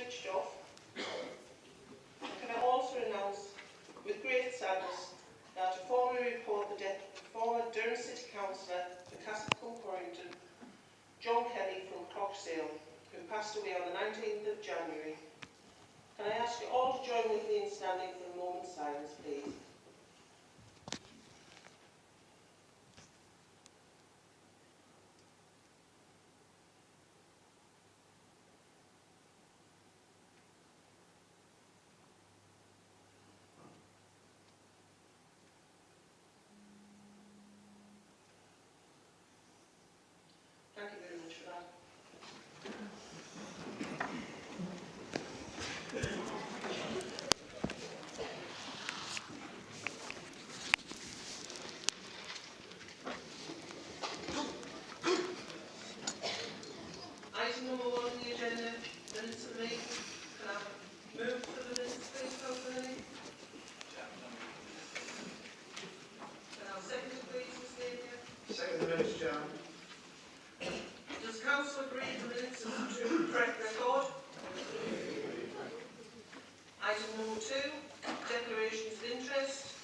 switched off. And can I also announce with great sadness that I formally report the death of the former Durham City Councillor for Castlecombe-Corrington, John Kelly from Croxdale, who passed away on the 19th of January. Can I ask you all to join with me in standing for a moment's silence, please? Thank you very much for that. Item number 1 on the agenda, minutes of the meeting. Can I move for the minutes, please, Councillor Lilly? Can I have a second, please, Ms. Napier? Second the minutes, Chairman. Does Council agree the minutes are to the correct record? Item number 2, declarations of interest.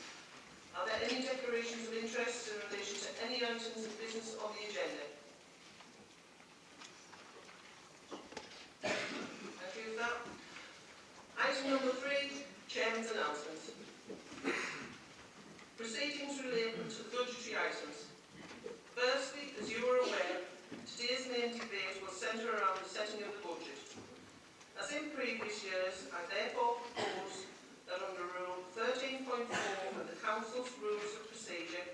Are there any declarations of interest in relation to any items of business on the agenda? Thank you for that. Item number 3, Chairman's announcements. Proceedings relating to the budgetary items. Firstly, as you are aware, today's main debate will centre around the setting of the budget. As in previous years, I therefore propose that under Rule 13.4 of the Council's Rules of Procedure,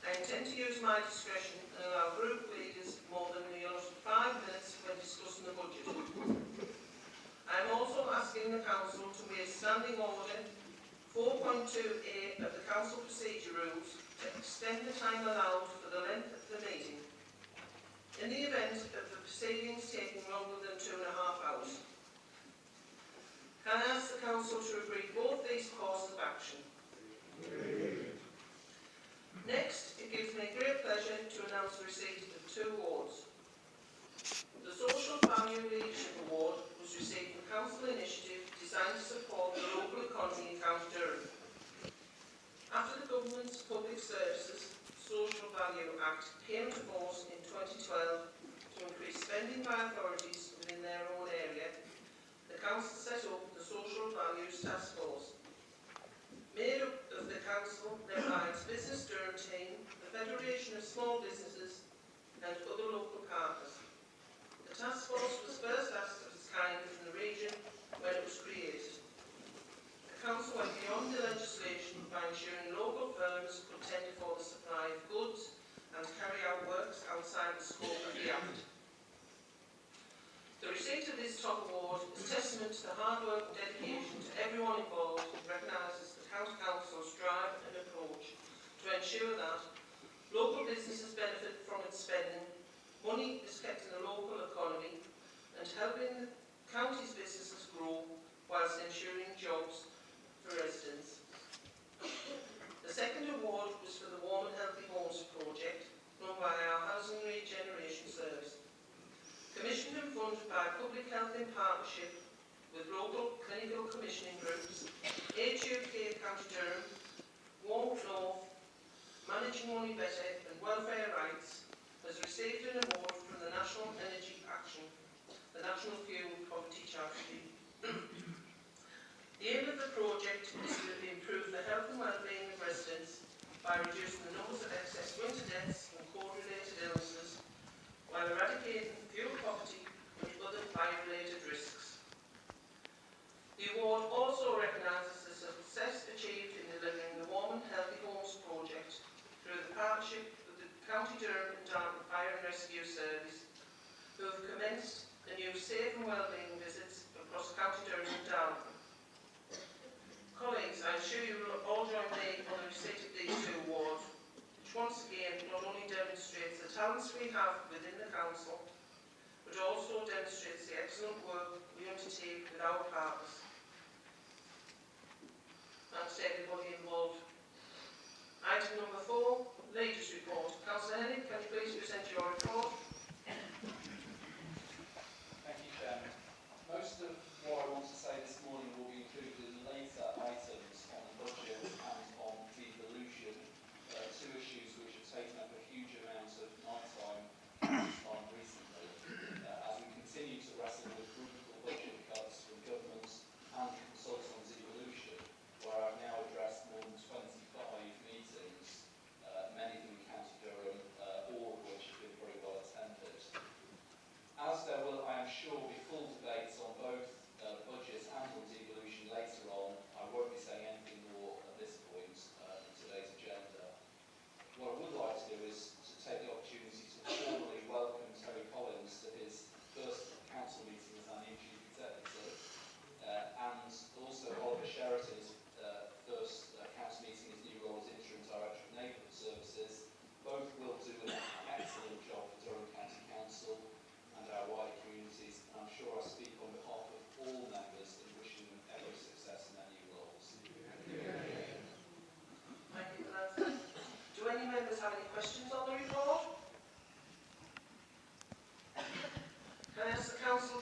I intend to use my discretion and allow group leaders more than the allotted 5 minutes when discussing the budget. I am also asking the Council to waive Standing Order 4.2a of the Council Procedure Rules to extend the time allowed for the length of the meeting, in the event of the proceedings taking longer than 2.5 hours. Can I ask the Council to agree both these courses of action? Next, it gives me great pleasure to announce the receipt of 2 awards. The Social Value Leadership Award was received from Council Initiative designed to support the local economy in County Durham. After the Government's Public Services Social Value Act came into force in 2012 to increase spending by authorities within their own area, the Council set up the Social Values Task Force. Made up of the Council, led by its Business Durham team, the Federation of Small Businesses and other local partners. The task force was first asked of its kind in the region when it was created. The Council went beyond the legislation by ensuring local firms could tender for the supply of goods and carry out works outside the scope of the Act. The receipt of this top award is testament to the hard work and dedication to everyone involved and recognises the County Council's drive and approach to ensure that local businesses benefit from its spending, money is kept in the local economy, and helping the county's businesses grow whilst ensuring jobs for residents. The second award was for the Warm and Healthy Homes project run by our Housing Regeneration Service. Commissioned and funded by Public Health in partnership with local clinical commissioning groups, HUK County Durham, Warm North, Managing Money Better and Welfare Rights, has received an award from the National Energy Action, the National Fuel Poverty Charity. The aim of the project is to improve the health and well-being of residents by reducing the numbers of excess winter deaths and cold-related illnesses, while eradicating fuel poverty and other fire-related risks. The award also recognises the success achieved in delivering the Warm and Healthy Homes project through the partnership with the County Durham and Dartford Fire and Rescue Service, who have commenced the new safe and wellbeing visits across County Durham and Dartford. Colleagues, I'm sure you will all join me on the receipt of these 2 awards, which once again not only demonstrates the talents we have within the Council, but also demonstrates the excellent work we undertake with our partners. Thanks to everybody involved. Item number 4, Leaders Report. Councillor Hennig, can you please present your report? Thank you, Chairman. Most of what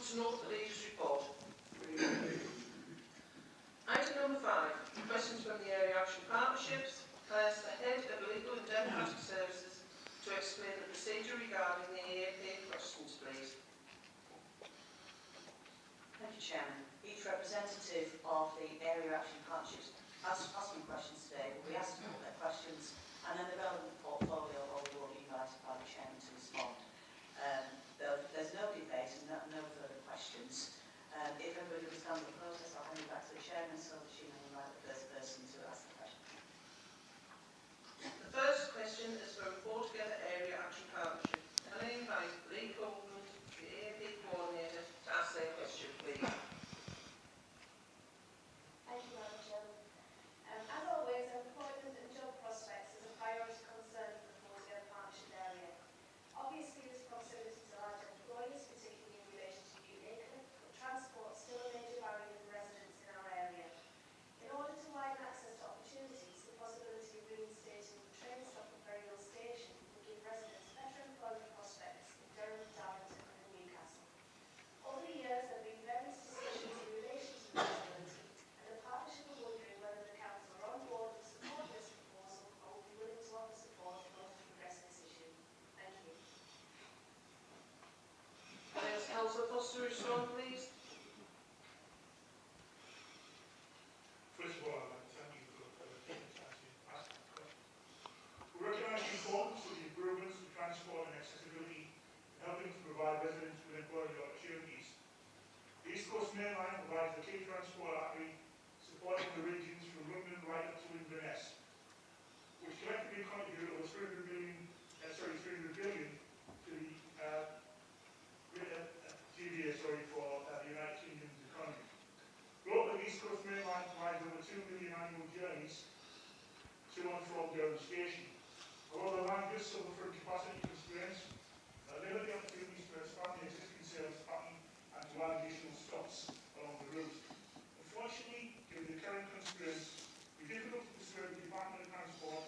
to note the League's report. Item number 5, questions from the Area Action Partnerships. Can I ask the Head of Legal and Democratic Services to explain the procedure regarding the EAP questions, please? Thank you, Chairman. Each representative of the Area Action Partnerships asking questions today will be asked to put their questions, and then the relevant portfolio holder will be invited by the Chairman to respond. There's no debate and no further questions. If everybody understands the process, I'll hand it back to the Chairman so that she may invite the first person to ask the question. The first question is for a report together Area Action Partnership. Can I invite Lee Copeland, the EAP coordinator, to ask their question, please? Thank you, Madam Chairman. As always, employment and job prospects is a priority concern for the Portugal Partnership area. Obviously, this proximity to large employers, particularly in relation to new acre, but transport is still a major barrier for residents in our area. In order to widen access to opportunities, the possibility of reinstating the train stop at Ferryhill Station would give residents better employment prospects in Durham, Darlington and Newcastle. Over the years, there have been various discussions in relation to the possibility, and the partnership are wondering whether the council are on board to support this proposal or would be willing to offer support in order to progress this issue. Thank you. Can I ask Councillor Foster to respond, please? First of all, I'd like to thank you for taking the time to ask that question. We recognise the importance of the improvements to transport and accessibility in helping to provide residents with employment opportunities. The East Coast Main Line provides the key transport artery supporting the regions from London right up to Inverness, which collectively contribute over 300 billion to the GVA for the United Kingdom's economy. Globally, the East Coast Main Line provides over 2 million annual journeys to and from Durham Station. Although the line does suffer from capacity constraints, limit the opportunities to expand the existing sales pattern and to add additional stops along the route. Unfortunately, given the current constraints, it is difficult to persuade the Department of Transport,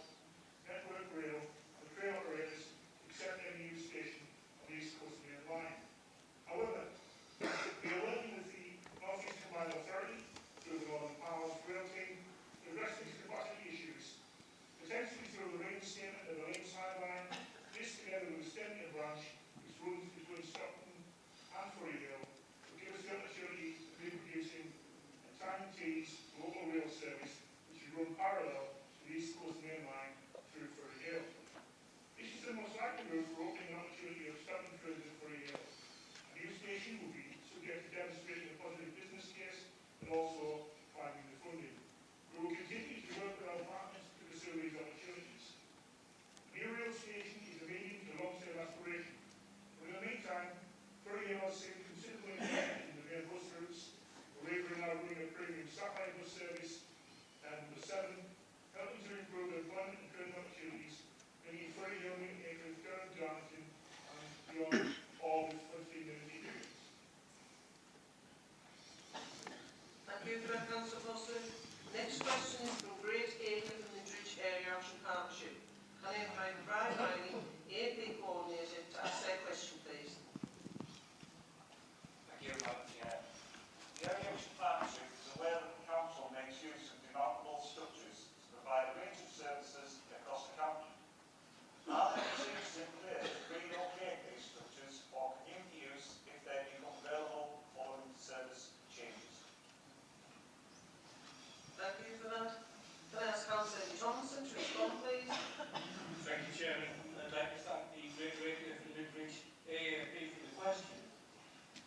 Network Rail and the train operators to accept any new station on the East Coast Main Line. However, we are working with the North East Combined Authority through the Northern Powers Rail Team to address these capacity issues, potentially through the reinstatement of the Lakeside Line. This, together with the Stenton branch, which runs between Stockton and Ferryhill, will give us the opportunity of introducing a time and tease local rail service which will run parallel to the East Coast Main Line through Ferryhill. This is the most likely route for opening an opportunity of Stockton further to Ferryhill. A new station will be subject to demonstrating a positive business case and also finding the funding. We will continue to work with our partners to pursue these opportunities. A new rail station is a medium to long-term aspiration. But in the meantime, Ferryhill has seen considerable investment in the main bus routes. We're now running a premium satellite bus service. And number 7, helping to improve employment and training opportunities, bringing Ferryhill, Newcastle, Durham, Darlington and beyond, all with 15-minute intervals. Thank you for that, Councillor Foster. Next question is from Great Acre from the Dridge Area Action Partnership. Can I invite Brian Riley, EAP coordinator, to ask their question, please? Thank you, Madam Chair. The Area Action Partnership is aware that the Council makes use of demarkable structures to provide a range of services across the county. Are there procedures in place to relocate these structures for community use if they become available following service changes? Thank you for that. Can I ask Councillor Thompson to respond, please? Thank you, Chairman. I'd like to thank the Great Acre from Lidbridge AAP for the question.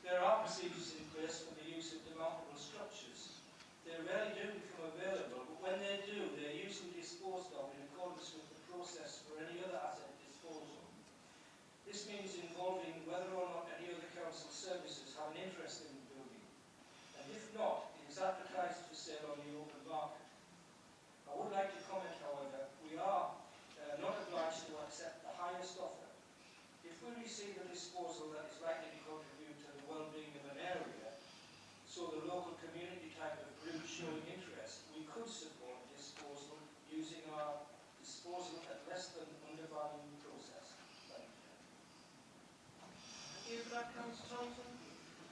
There are procedures in place for the use of demountable structures. They rarely do become available, but when they do, they're usually disposed of in accordance with the process for any other asset disposal. This means involving whether or not any other council services have an interest in the building, and if not, it is advertised for sale on the open market. I would like to comment, however, we are not obliged to accept the highest offer. If we receive a disposal that is likely to contribute to the well-being of an area, so the local community type of group showing interest, we could support disposal using our disposal at less than undervalued process. Thank you. Thank you for that, Councillor Thompson.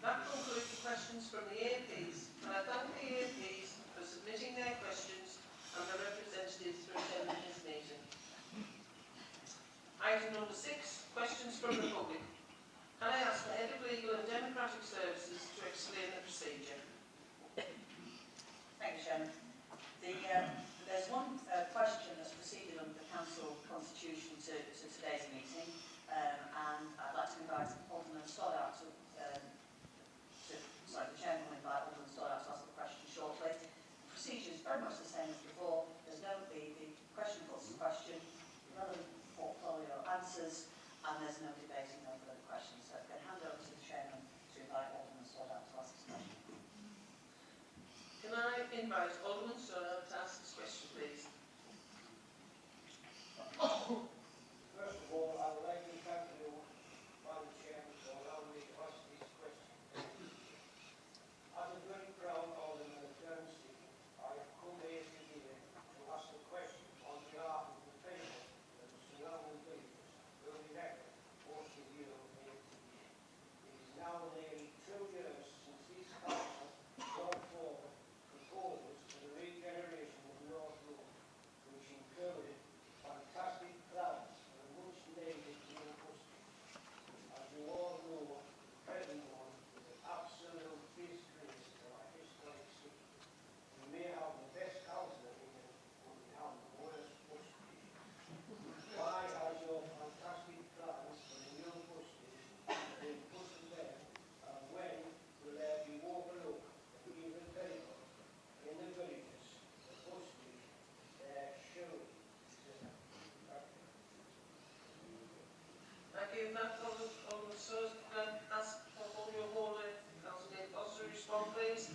That concludes the questions from the APs, and I thank the APs for submitting their questions and their representatives for attending this meeting. Item number 6, questions from the public. Can I ask the Head of Legal and Democratic Services to explain the procedure? Thank you, Chairman. There's one question that's proceeded under the Council Constitution to today's meeting, and I'd like to invite Alderman Stoddart the Chairman will invite Alderman Stoddart to ask the question shortly. The procedure is very much the same as before. The question puts the question, the relevant portfolio answers, and there's no debating over the questions. So I'm going to hand over to the Chairman to invite Alderman Stoddart to ask his question. Can I invite Alderman Stoddart to ask this question, please? First of all, I would like to thank you, Madam Chairman, for allowing me to ask this question. As a very proud Alderman of Guernsey, I have come here today to ask a question on behalf of the people of the surrounding villages who we reckon most of you have made today. It is now nearly 2 years since this council brought forward proposals for the regeneration of North Road, which included fantastic plans for a much-needed new bus station. As you all know, the present one is an absolute disgrace to our historic city. We may have the best councillor here, but we have the worst bus station. Why has your fantastic plans for the new bus station been put to bed, and when will there be overlooked and even people in the villages, the bus station, there surely deserve? Thank you. That Alderman Stoddart, can I ask all your holder, Councillor Foster, to respond, please?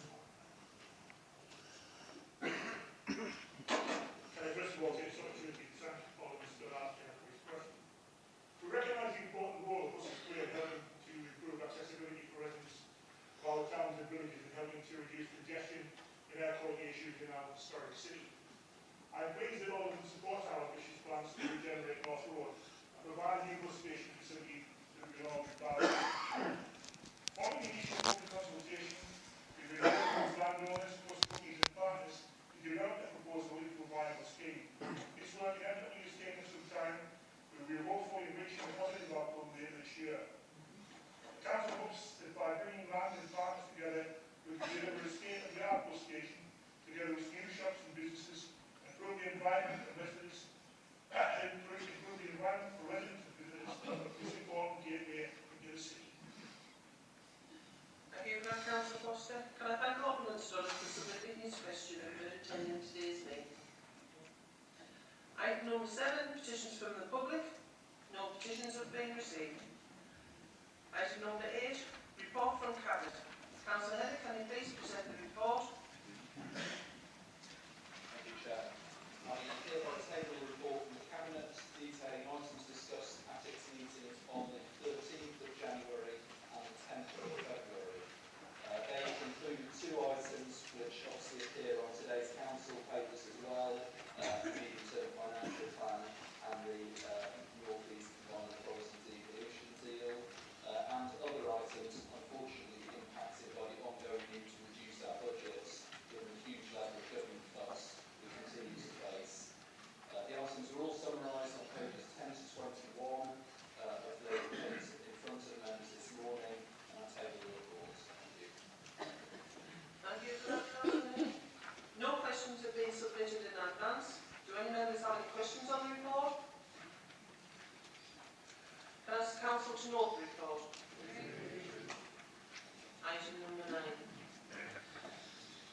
First of all, take this opportunity to thank Alderman Stoddart for his question. We recognise the important role of buses play in helping to improve accessibility for residents of our towns and villages and helping to reduce congestion and air quality issues in our historic city. I am pleased that Alderman supports our ambitious plans to regenerate North Road and provide a new bus station facility that we all value. Following the initial public consultation, we've been working with landowners, bus companies and partners to develop a proposal into a viable scheme. This work inevitably has taken some time, but we are hopefully reaching a positive outcome later this year. The Council hopes that by bringing land and partners together, we can deliver a state-of-the-art bus station, together with new shops and businesses, improve the environment and residents, improve the environment for residents and visitors of this important gateway into the city. Thank you, Councillor Foster. Can I thank Alderman Stoddart for submitting his question and for attending today's meeting? Item number 7, petitions from the public. No petitions have been received. Item number 8, report from Cabinet. Councillor Heather, can you please present the report? Thank you, Chair. I hereby table a report from the Cabinet detailing items discussed at its meetings on the 13th of January and the 10th of February. They include 2 items which obviously appear on today's council papers as well, the medium-term financial plan and the North East Combined Authority devolution deal, and other items unfortunately impacted by the ongoing need to reduce our budgets given the huge level of government cuts we continue to face. The items are all summarised on pages 10 to 21 of the papers in front of members this morning, and I table the report. Thank you. Thank you for that, Councillor. No questions have been submitted in advance. Do any members have any questions on the report? Can I ask Council to note the report? Item number 9.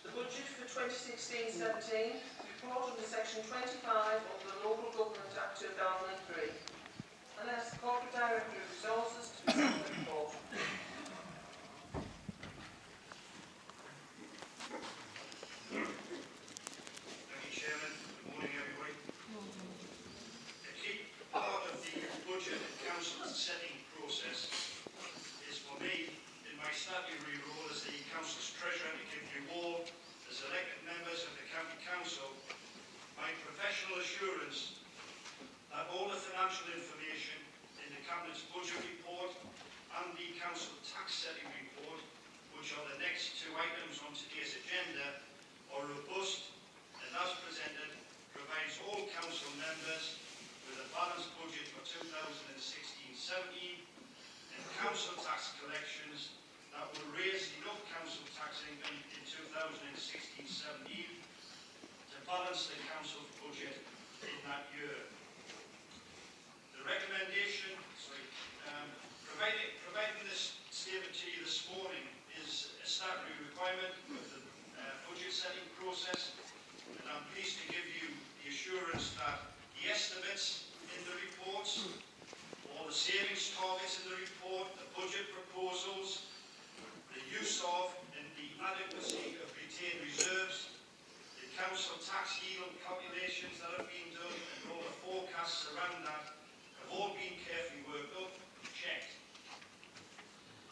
The budget for 2016-17, report under section 25 of the Local Government Act 2003. And I ask the Corporate Director of Resources to present the report. Thank you, Chairman. Good morning, everybody. A key part of the budget and council setting process is for me, in my statutory role as the council's treasurer, to give you all, as elected members of the county council, my professional assurance that all the financial information in the Cabinet's budget report and the council tax setting report which are the next two items on today's agenda, are robust and, as presented, provides all council members with a balanced budget for 2016-17 and council tax collections that will raise enough council tax income in 2016-17 to balance the council's budget in that year. The recommendation, providing this statement to you this morning is a statutory requirement of the budget setting process, and I'm pleased to give you the assurance that the estimates in the reports, all the savings targets in the report, the budget proposals, the use of and the adequacy of retained reserves, the council tax yield calculations that have been done, and all the forecasts around that have all been carefully worked up and checked.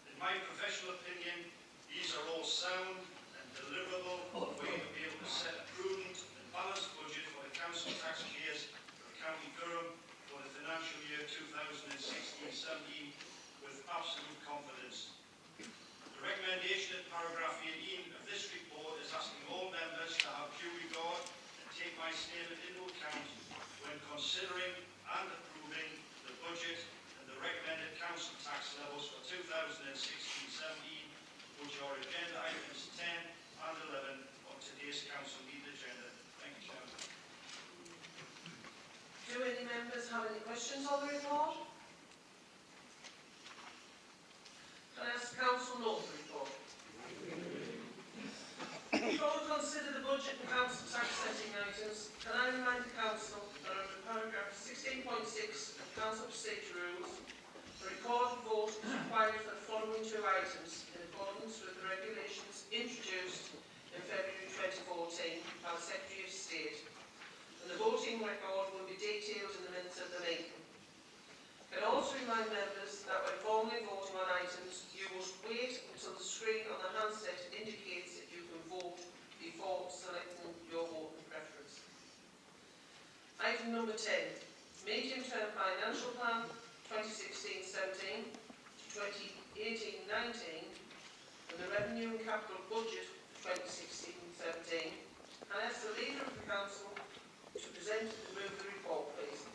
In my professional opinion, these are all sound and deliverable way to be able to set a prudent and balanced budget for the council taxpayers of County Durham for the financial year 2016-17 with absolute confidence. The recommendation in paragraph 18 of this report is asking all members to have due regard and take my statement into account when considering and approving the budget and the recommended council tax levels for 2016-17, which are agenda items 10 and 11 of today's council meeting agenda. Thank you, Chairman. Do any members have any questions on the report? Can I ask Council North to report? Before we consider the budget and council tax setting items, can I remind the Council that under paragraph 16.6 of Council Procedure Rules, the recorded vote is required for the following two items in accordance with the regulations introduced in February 2014 by the Secretary of State, and the voting record will be detailed in the minutes of the meeting. I can also remind members that when formally voting on items, you must wait until the screen on the handset indicates if you can vote before selecting your voting preference. Item number 10, Medium-Term Financial Plan 2016-17 to 2018-19 and the Revenue and Capital Budget 2016-17. I ask the Leader of the Council to present and move the report, please.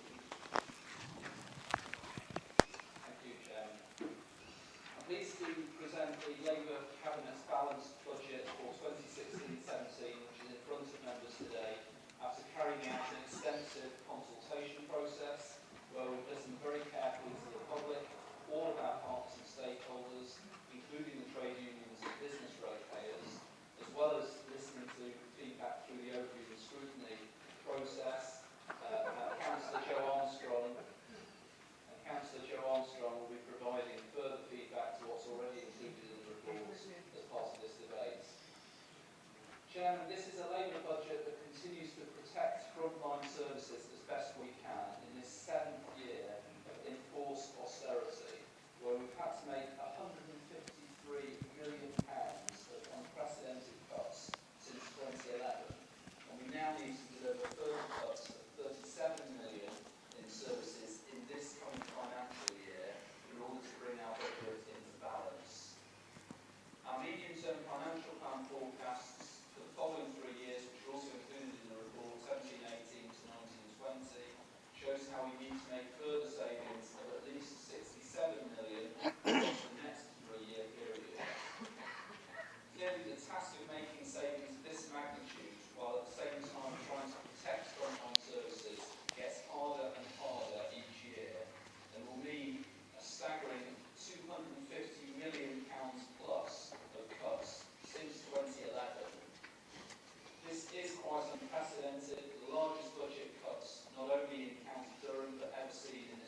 Thank you, Chairman. I'm pleased to present the Labour Cabinet's balanced budget for 2016-17, which is in front of members today, after carrying out an extensive consultation process where we've listened very carefully to the public, all of our partners and stakeholders, including the trade unions and business ratepayers, as well as listening to feedback through the overview and scrutiny process. Councillor Jo Armstrong will be providing further feedback to what's already included in the reports as part of this debate. Chairman, this is a Labour budget that continues to protect frontline services as best we can in this 7th year of enforced austerity, where we've had to make £153 million of unprecedented cuts since 2011, and we now need to deliver further cuts of £37 million in services in this coming financial year in order to bring our budget into balance. Our medium-term financial plan forecasts for the following 3 years, which are also included in the report 17-18 to 19-20, shows how we need to make further savings of at least £67 million across the next 3-year period. Clearly, the task of making savings of this magnitude, while at the same time trying to protect frontline services, gets harder and harder each year, and will mean a staggering £250 million plus of cuts since 2011. This is quite unprecedented, the largest budget cuts not only in County Durham but ever seen in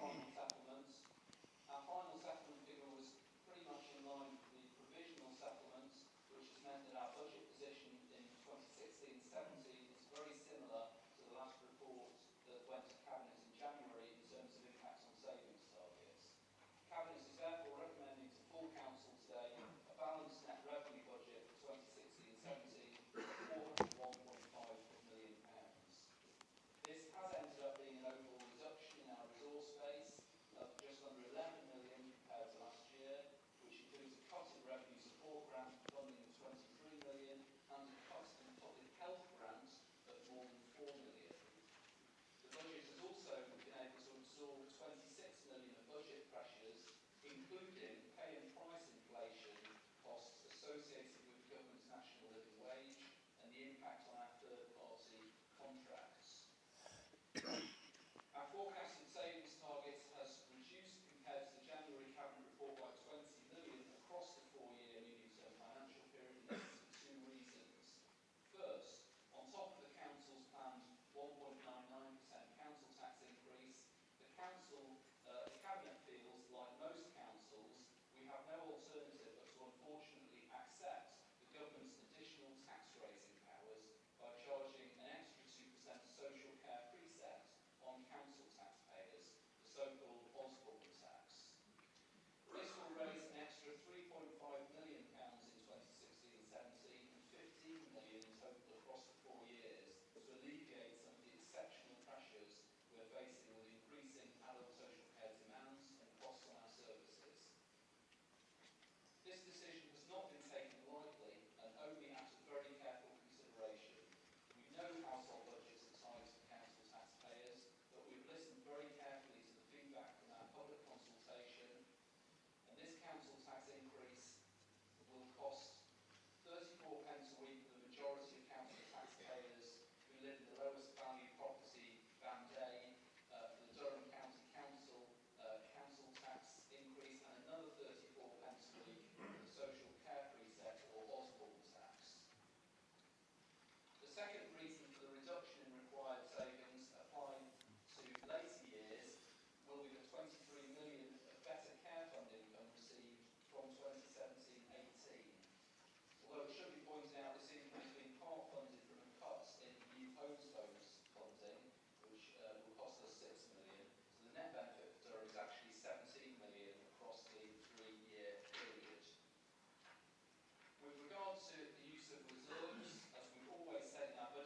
final settlements. Our final settlement figure was pretty much in line with the provisional settlement, which has meant that our budget position in 2016-17 is very similar to the last report that went to Cabinet in January in terms of impact on savings targets. Cabinet is therefore recommending to full council today a balanced net revenue budget for 2016-17 of £401.5 million. This has ended up being an overall reduction in our resource base of just under 11 million compared to last year, which includes a cut in revenue support grant funding of 23 million and a cut in public health grant of more than 4 million. The budget has also been able to absorb 26 million of budget pressures, including pay and price inflation costs associated with the government's national living wage and the impact on our third-party contracts. Our forecasted savings target has reduced compared to the January Cabinet report by 20 million across the 4-year medium-term financial period, and this is for 2 reasons. First, on top of the Council's planned 1.99% council tax increase, the Cabinet feels, like most councils, we have no alternative but to unfortunately accept the government's additional tax raising powers by charging an extra 2% social care precept on council taxpayers, the so-called Osborne tax. This will raise an extra £3.5 million in 2016-17 and 15 million in total across the 4 years to alleviate some of the exceptional pressures we're facing with increasing adult social care demands and costs on our services. This decision has not been taken lightly and only after very careful consideration. We know household budgets are tight for council taxpayers, but we've listened very carefully to the feedback from our public consultation, and this council tax increase will cost 34 pence a week for the majority of council taxpayers who live in the lowest value property band A, for the Durham County Council council tax increase, and another 34 pence a week for the social care precept or Osborne tax. The second reason for the reduction in required savings applying to later years will be the 23 million of better care fund income received from 2017-18. Although it should be pointed out this income has been part funded from a cut in new homes bonus funding, which will cost us 6 million. So the net benefit for Durham is actually 17 million across the 3-year period. With regard to the use of reserves, as we've always said in our budget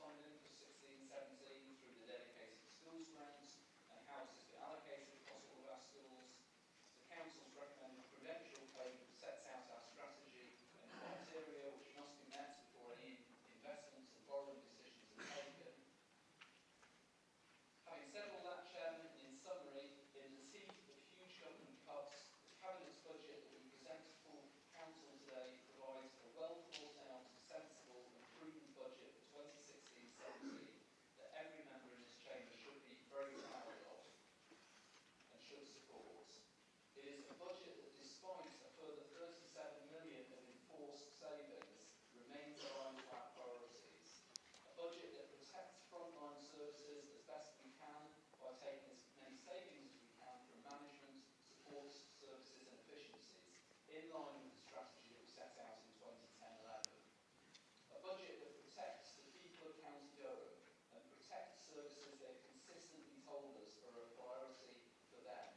funding for 16-17 through the dedicated schools grants and how this has been allocated across all of our schools. The Council's recommended prudential payment sets out our strategy and criteria which must be met before any investments and borrowing decisions are taken. Having said all that, Chairman, in summary, in the teeth of huge government cuts, the Cabinet's budget that we present to full Council today provides a well thought out, sensible and prudent budget for 2016-17 that every member in this chamber should be very proud of and should support. It is a budget that, despite a further 37 million of enforced savings, remains aligned to our priorities. A budget that protects frontline services as best we can by taking as many savings as we can from management, support services and efficiencies, in line with the strategy that we set out in 2010-11. A budget that protects the people of County Durham and protects services they have consistently told us are a priority for them.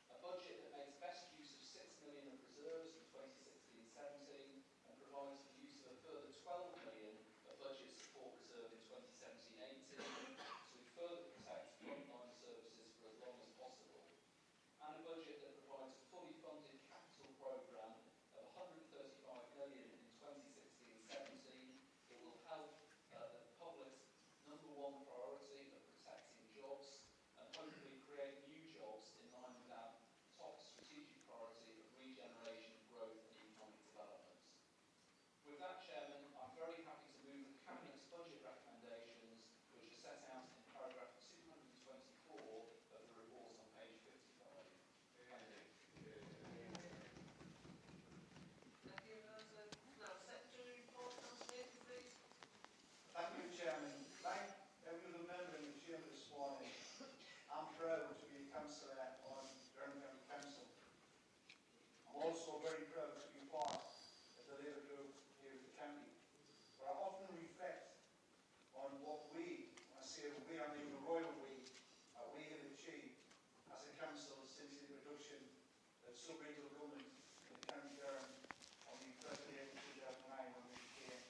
A budget that makes best use of 6 million of reserves in 2016-17 and provides the use of a further 12 million of budget support reserve in 2017-18 to further protect frontline services for as long as possible. And a budget that provides a fully funded capital programme of 135 million in 2016-17 that will help the public's number one priority of protecting jobs and hopefully create new jobs in line with our top strategic priority of regeneration, growth and economic development. With that, Chairman, I'm very happy to move the Cabinet's budget recommendations, which are set out in paragraph 224 of the report on page 55. Thank you. Thank you. Now, Secretary report, Councillor Nathan, please. Thank you, Chairman. Like every other member in the chamber this morning, I'm proud to be a councillor on Durham County Council. I'm also very proud to be part of the Labour group here in the county. But I often reflect on what we, when I say we, I mean the royal we have achieved as a council since the introduction of sub-regional government in County Durham on the 1st of April 2009 when we became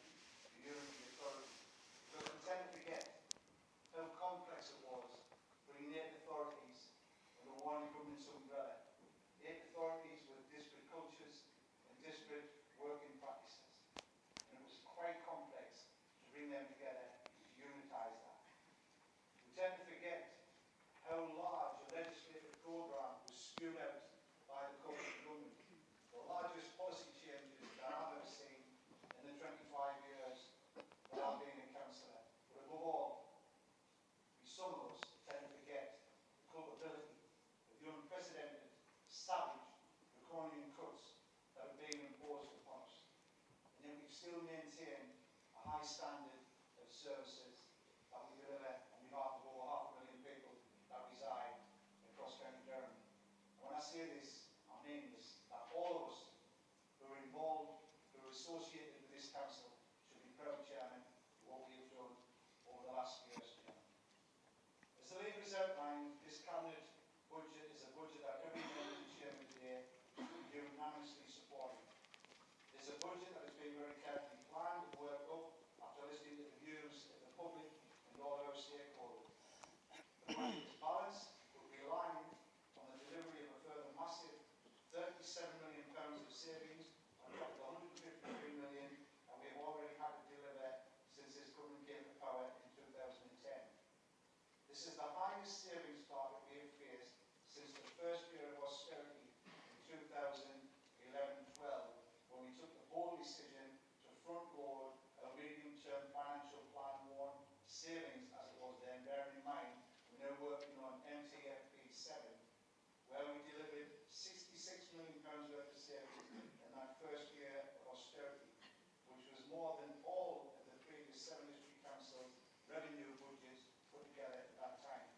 the unity authority. But we tend to forget how complex it was bringing 8 authorities under one government's umbrella. 8 authorities with disparate cultures and disparate working practices. And it was quite complex to bring them together to unitise that. We tend to forget how large a legislative programme was spewed out by the current government. The largest policy changes that I've ever seen in the 25 years that I've been a councillor. But above all, some of us tend to forget the culpability of the unprecedented, savage, draconian cuts that are being imposed upon us. And yet we still maintain a high standard of services that we deliver on behalf of over 500,000 people that reside across County Durham. And when I say this, I mean this, that all of us who are involved, who are associated with this council, should be proud, Chairman, of what we have done over the last years, Chairman. As the Labour has outlined, this Cabinet budget is a budget that every member of the Chamber today should be unanimously supporting. It is a budget that has been very carefully planned and worked up after listening to the views of the public and all our stakeholders. The budget is balanced, but relying on the delivery of a further massive £37 million of savings on top of the £153 million that we have already had to deliver since this government came to power in 2010. This is the highest savings target we have faced since the first year of austerity in 2011-12, when we took the bold decision to front-load a medium-term financial plan 1 savings, as it was then, bearing in mind we're now working on MTFP 7, where we delivered £66 million worth of savings in that first year of austerity, which was more than all of the previous 7 district councils' revenue budgets put together at that time.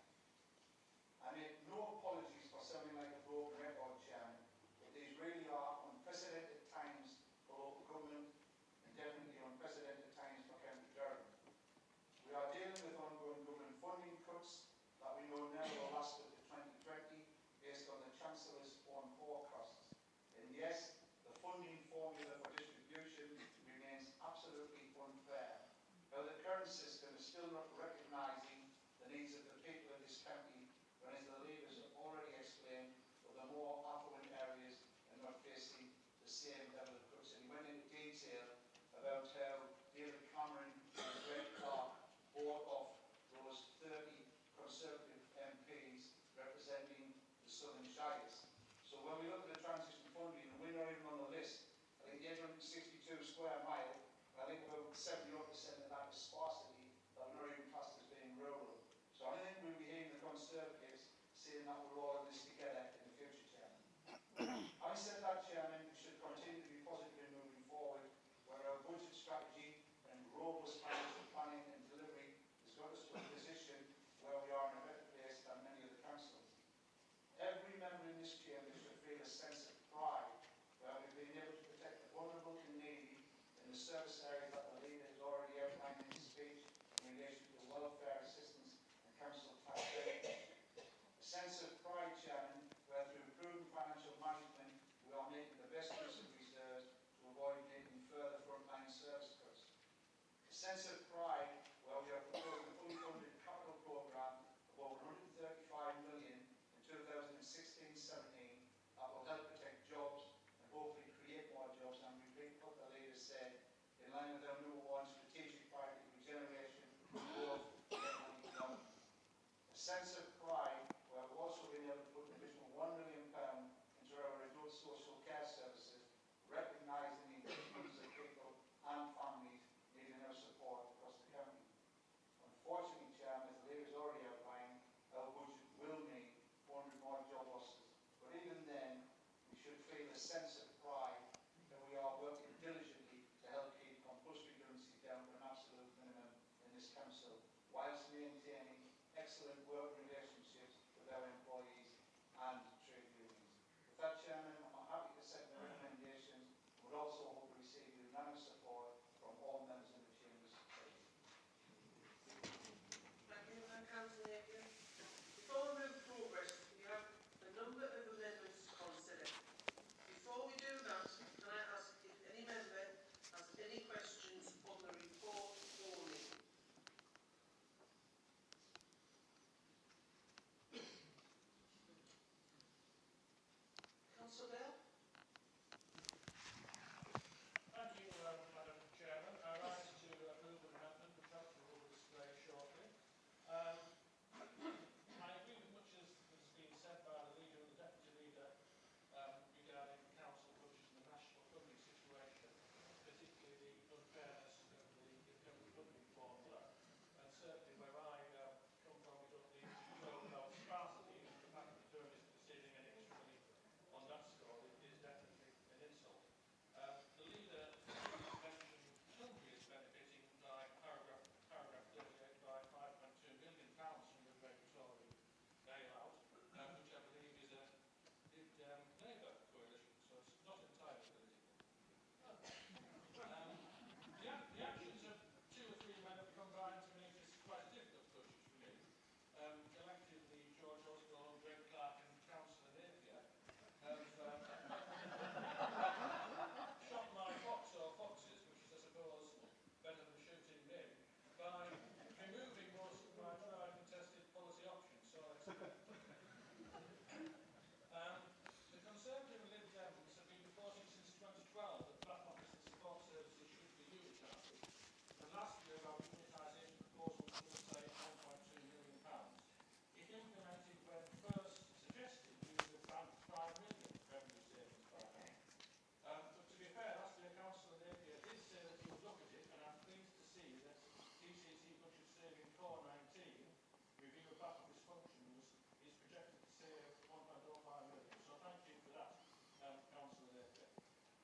I make no apologies for sounding like a broken record, Chairman, but these really are unprecedented times for local government and definitely unprecedented times for County Durham. We are dealing with ongoing government funding cuts that we know now will last up to 2020 based on the Chancellor's own forecasts. And yes, the funding formula for distribution remains absolutely unfair. Now, the current system is shires. So when we look at the transition funding, and we're not even on the list, I think the 862 square mile, I think about 70% of that is sparsity that we're not even classed as being rural. So I think we'll be hearing the Conservatives saying that we're all in this together in the future, Chairman. Having said that, Chairman, we should continue to be positive in moving forward, where our budget strategy and robust financial planning and delivery has got us to a position where we are in a better place than many of the councils. Every member in this chamber should feel a sense of pride where we've been able to protect the vulnerable and needy in the service areas that the leader has already outlined in his speech in relation to welfare assistance and council tax benefits. A sense of pride, Chairman, where through improved financial management we are making the best use of reserves to avoid making further frontline service cuts. A sense of pride where we are proposing a fully funded capital programme of over 135 million in 2016-17 that will help protect jobs and hopefully create more jobs and repeat what the leader said in line with our number one strategic priority, regeneration, growth and economic. A sense of pride where we've also been able to put an additional £1 million into our adult social care services, recognising the needs of people and families needing our support across the county. Unfortunately, Chairman, as the leader has already outlined, our budget will mean 400 more job losses. But even then, we should feel a sense of pride that we are working diligently to help keep compulsory redundancy down to an absolute minimum in this council, whilst maintaining excellent working relationships with our employees and trade unions. With that, Chairman, I'm happy to second the recommendations and would also hope to receive unanimous support from all members in the Chambers. Thank you, Councillor Napier. Before we move progress, we have a number of amendments to consider. Before we do that, can I ask if any member has any questions on the report only? Councillor Bell? Thank you, Madam Chairman. I rise to approve an amendment which hopefully will display shortly. I agree with much as has been said by the leader and the deputy leader regarding the council budget and the national funding situation, particularly the unfairness of the current funding formula. And certainly where I come from, we don't need to talk about sparsity, and the fact that the firm isn't receiving any extra money on that score is definitely an insult. The leader mentioned Cumbria is benefiting by paragraph 38 by £5.2 million from the regulatory bailout, which I believe is a good Labour coalition, so it's not entirely political. The actions of two or three men have combined to make this quite a difficult budget for me. Collectively, George Osborne, Greg Clark and Councillor Napier have shot my fox or foxes, which is, I suppose, better than shooting me, by removing most of my tried and tested policy options, so I expect. The Conservative and Lib Dems have been reporting since 2012 that back office and support services should be unitised. And last year our unitisation proposal was say £1.2 million. If implemented when first suggested, we would have found 5 million revenue savings by now. But to be fair, last year Councillor Napier did say that he would look at it, and I'm pleased to see that DCC budget saving 419, review of back office functions, is projected to save 1.05 million. So thank you for that, Councillor Napier.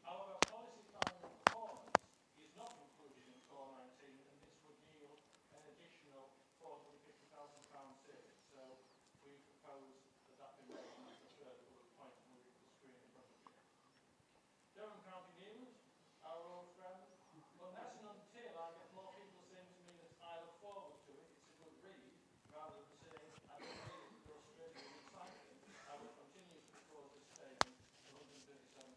However, policy planning and performance is not included in 419, and this would yield an additional £450,000 savings. So we propose that that be made as a further bullet point moving the screen in front of you. Durham County News, our old friend. Unless and until I get more people saying to me that I look forward to it, it's a good read, rather than saying I don't read it because Australia is exciting, I will continue to propose this saving of £137,000.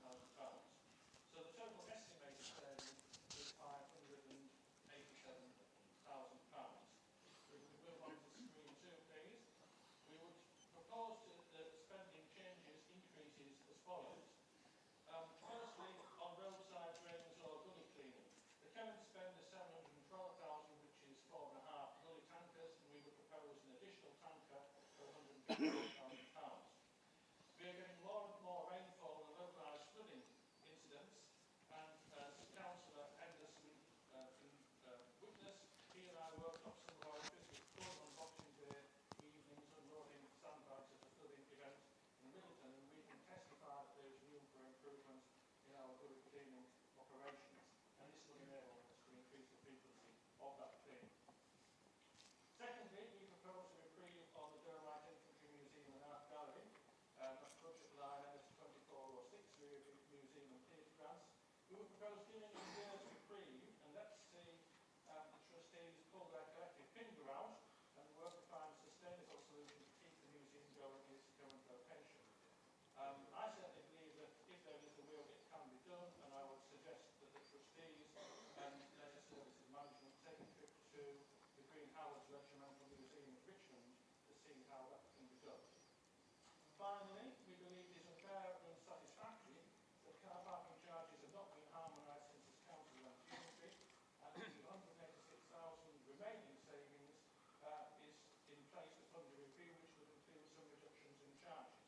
So the total estimated saving is £587,000. We could move on to screen 2, please. We would propose that spending changes increases as follows. Firstly, on roadside drains or gully cleaning. The current spend is 712,000, which is 4.5 gully tankers, and we would propose an additional tanker for £150,000. We are of that claim. Secondly, we propose a reprieve on the Durham Light Infantry Museum and Art Gallery, at budget line S2406 Museum and Theatre Grants. We would propose giving a year's reprieve and let's see the trustees pull their collective finger out and work to find a sustainable solution to keep the museum going in its current location. I certainly believe that if there is the will, it can be done, and I would suggest that the trustees and Leisure Services Management take a trip to the Green Howards Regimental Museum at Richmond to see how that can be done. Finally, we believe it is unfair and unsatisfactory that car parking charges have not been harmonised since this council went unitary, and the 186,000 remaining savings is in place to fund a review which would include some reductions in charges.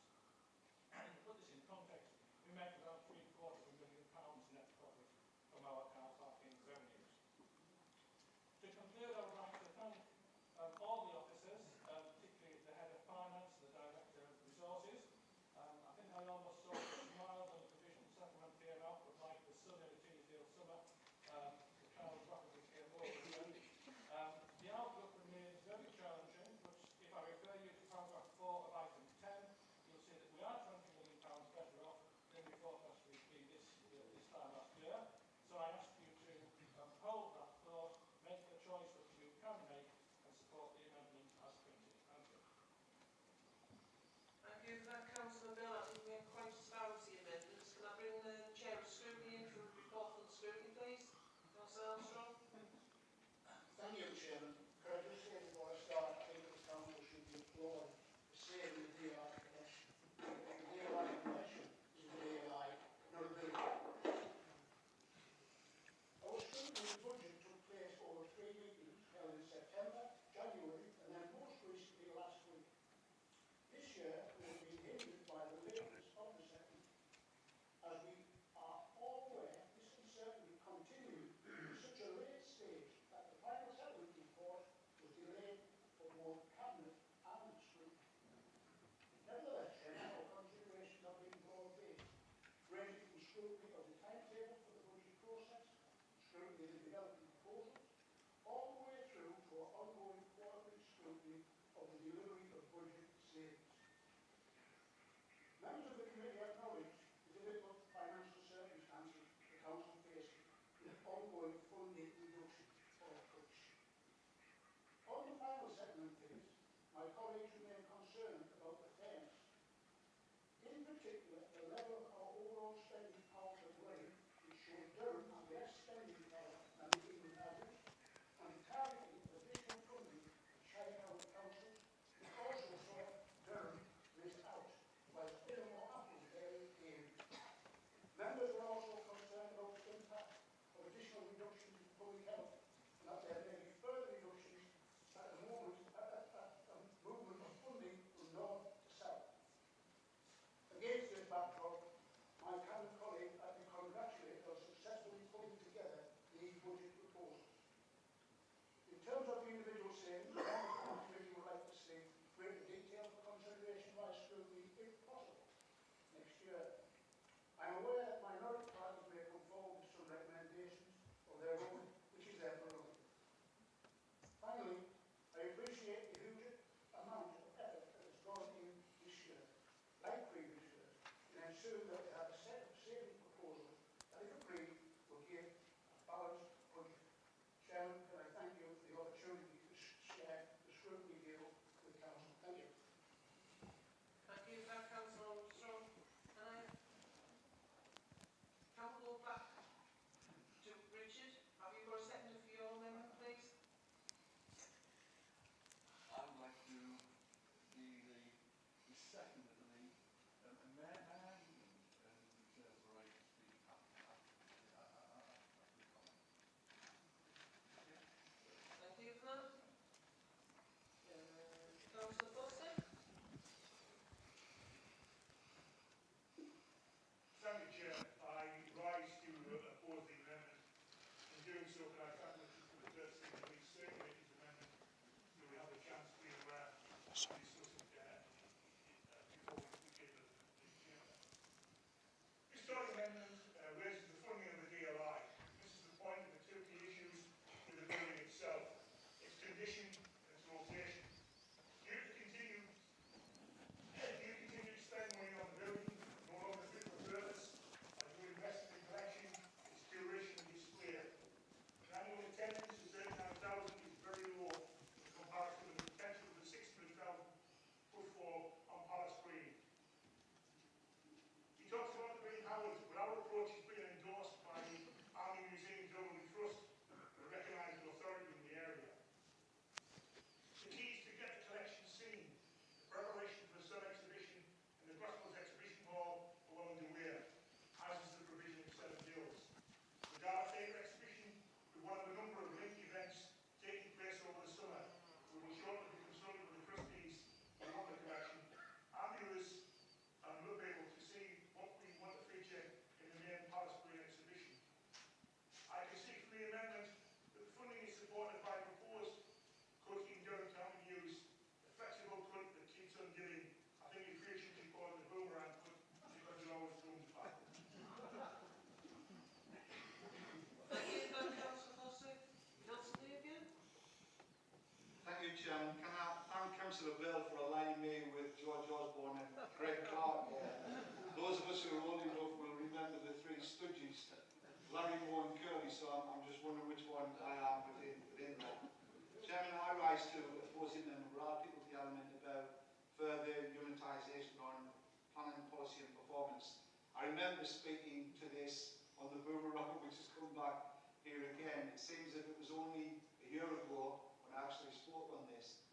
To put this in context, we make about £750,000 net profit from our car parking revenues. To conclude, I would like to thank all the officers, particularly the head of finance, the director of resources. I think I almost saw a smile on the provision settlement came out, but like the sun in a Teesdale summer, the clouds rapidly came over again. The outlook remains very challenging, but if I refer you to paragraph 4 of item 10, you'll see that we are £20 million better off than we forecast we'd be this time last year. So I ask you to hold that thought, make the choice that you can make, and support the amendment as printed. Thank you. Thank you for that, Councillor Bill. I think we have quite a spousy amendments. Can I bring the Chair of Scrutiny in for a report on scrutiny, please? Councillor Armstrong. Thank you, Chairman. Could I just say before I start, I think that the council should be applauded for saving the DLI connection. The DLI connection is the DLI, not a building. Our scrutiny budget took place over 3 meetings held in September, January, and then most recently last week. This year, we have been hindered by the lateness of the settlement. As we are all aware, this uncertainty continued to such a late stage that the final settlement report was delayed for both Cabinet and scrutiny. Nevertheless, our considerations have been broad-based, ranging from scrutiny of the timetable for the budget process, scrutiny of the development proposals, all the way through to our ongoing quarterly scrutiny of the delivery of budget savings. Members of the committee acknowledge the difficult financial circumstances the council faces with ongoing funding reductions or cuts. On the final settlement phase, my colleagues remain concerned about the fairness. In particular, the level of our overall spending power per dwelling, which showed Durham and less spending power than the England average, and the targeting of additional funding to Shire County councils, which also saw Durham miss out, while the more apples area gained. Members were also concerned about the impact of additional reductions in public health, and that there may be further reductions at the moment movement of funding from north to south. Against this backdrop, my cabinet colleague, let me congratulate on successfully putting together these budget proposals. In terms of the individual savings, the committee would like to see greater detail for consideration by scrutiny, if possible, next year. I am aware that minority parties may come forward with some recommendations of their own, which is their prerogative. Finally, I appreciate the huge amount of effort that has gone in this year, like previous years, in ensuring that we have a set of saving proposals that, if agreed, will give a balanced budget. Chairman, can I thank you for the opportunity to share the scrutiny deal with the council. Thank you. Thank you for that, Councillor Armstrong. Can we go back to Richard? Have you got a second for your amendment, please? I would like to be the second of the man reserve the right to speak after the comment. Thank you for that. Councillor Foster. Thank you, Chair. I rise to oppose the amendment. In doing so, can I thank Richard for the courtesy of at least circulating his amendment so we have a chance to be aware and discuss it before we came to the chamber. This joint amendment raises the funding of the DLI. This is the point of the two key issues with the building itself. one curly, so I'm just wondering which one I am within that. Chairman, I rise to opposing them. We're all people to the element about further unitisation on planning policy and performance. I remember speaking to this on the boomerang, which has come back here again. It seems that it was only a year ago when I actually spoke on this.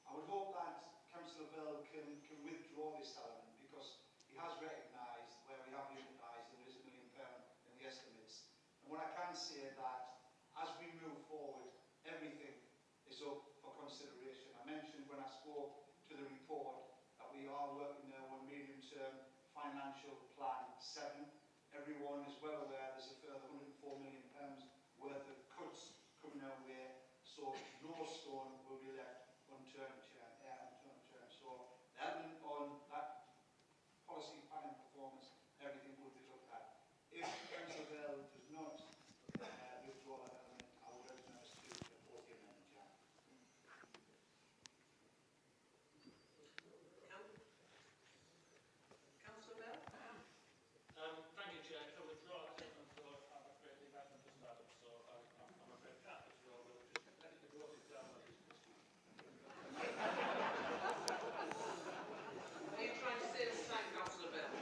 I would hope that Councillor Bell can withdraw this element, because he has recognised where we have unitised there is £1 million in the estimates. And what I can say is that as we move forward, everything is up for consideration. I mentioned when I spoke to the report that we are working now on medium-term financial plan 7. Everyone is well aware there's a further £104 million worth of cuts coming our way, so no stone will be left unturned, Chair. So the element on that policy planning performance, everything will be looked at. If Councillor Bell does not withdraw that element, I would urge members to oppose the amendment, Chair. Councillor Bell? Thank you, Chair. To withdraw that statement, so I'm afraid the amendment doesn't add up, so I'm afraid I can't withdraw, but just let it go down on this question. Are you trying to say this time, Councillor Bell?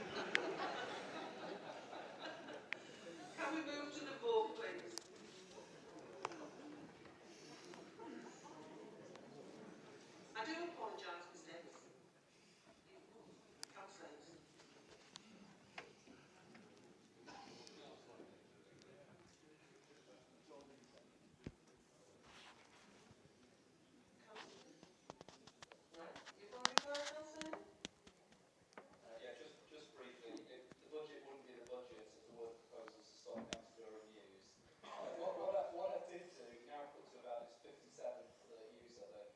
Can we move to the vote, please? I do apologise, Ms Davis. Councillor Hayes. Right, you've got any further, Councillor? Yeah, just briefly, the budget wouldn't be the budget if there weren't proposals to stop council and use. What I did do, now put to about is 57 for the use, I think.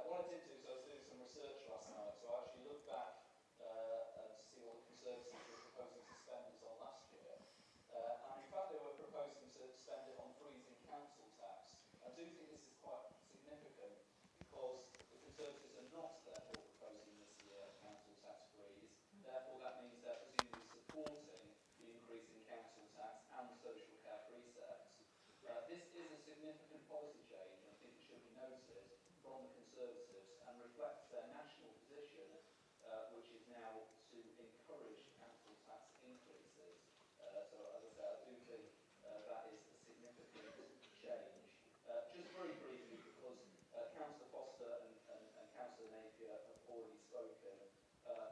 What I did do is I was doing some research last night, so I actually looked back to see what the Conservatives were proposing to spend it on last year. And in fact, they were proposing to spend it on freezing council tax. I do think this is quite significant, because the Conservatives are not therefore proposing this year a council tax freeze. Therefore, that means they're presumably supporting the increase in council tax and social care precepts. This is a significant policy change, and I think it should be noted, from the Conservatives, and reflects their national position, which is now to encourage council tax increases. So, as I say, I do think that is a significant change. Just very briefly, because Councillor Foster and Councillor Napier have already spoken.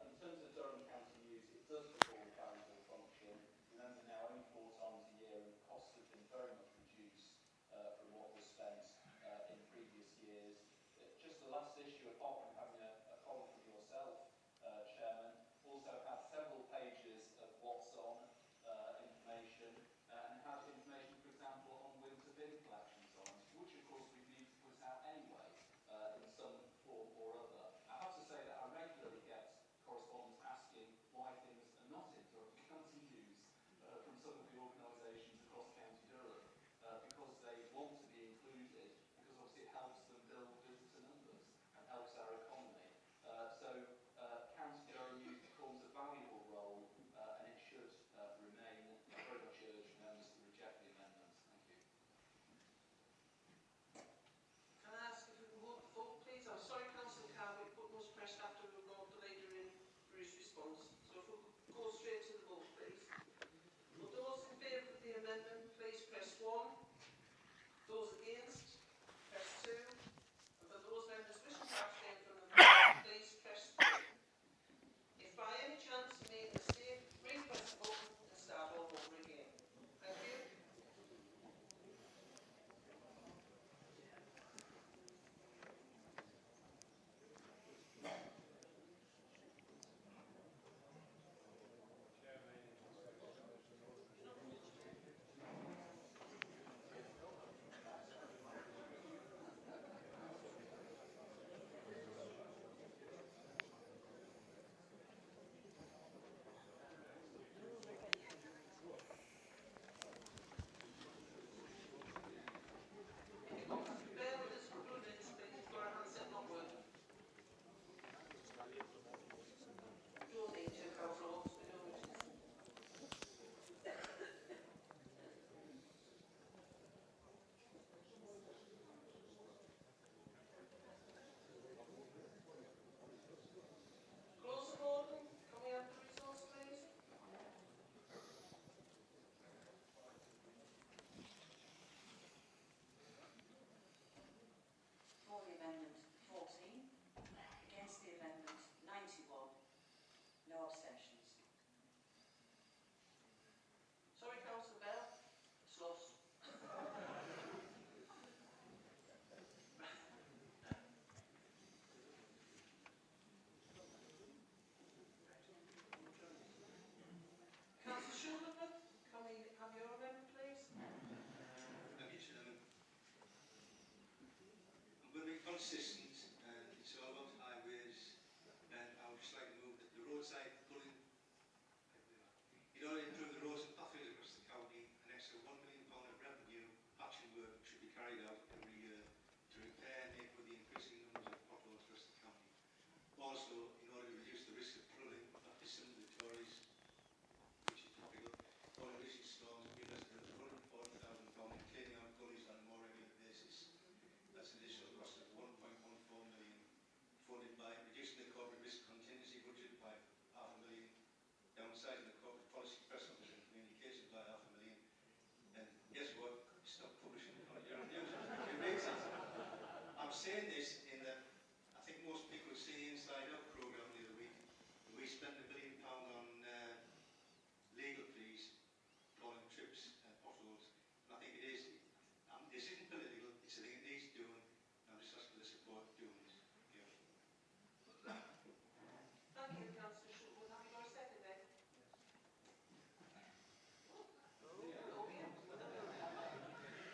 In terms of Durham County News, it does perform a parental function. Remember now, only 4 times a year, and the costs have been very much reduced from what was spent in previous years. Just the last issue, apart from having a column from yourself, Chairman, also has several pages of what's on information, and has information, for example, on winter bin collection signs, which of course we need to put out anyway in some form or other. I have to say that I regularly get correspondence asking why things are not in Durham County News from some of the organisations across County Durham, because they want to be included, because obviously it helps them build visitor numbers and helps our consistent, and it's all about highways, and I would just like to move that the roadside pulling, in order to improve the roads and pathways across the county, an extra £1 million of revenue patching work should be carried out every year to repair and make with the increasing numbers of potholes across the county. Also, in order to reduce the risk of flooding after some of the Tories, which is topical, on recent storms have given us £140,000 in cleaning out gullies on a more regular basis. That's an additional cost of 1.14 million, funded by reducing the corporate risk contingency budget by £500,000, downsizing the corporate policy press office and communications by £500,000, and guess what? Stop publishing it on your news. It makes it. I'm saying this in that I think most people have seen the Inside Out programme the other week. We spent £1 million on legal fees, calling trips and potholes, and I think it is. This isn't political, it's a thing that needs doing, and I'm just asking for the support doing this. Thank you, Councillor Shuttleworth. Have you got a second then?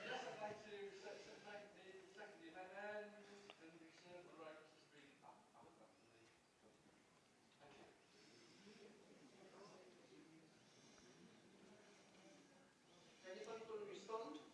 Yes, I'd like to thank the secondary and reserve the right to speak after the. Thank you. Anybody going to respond?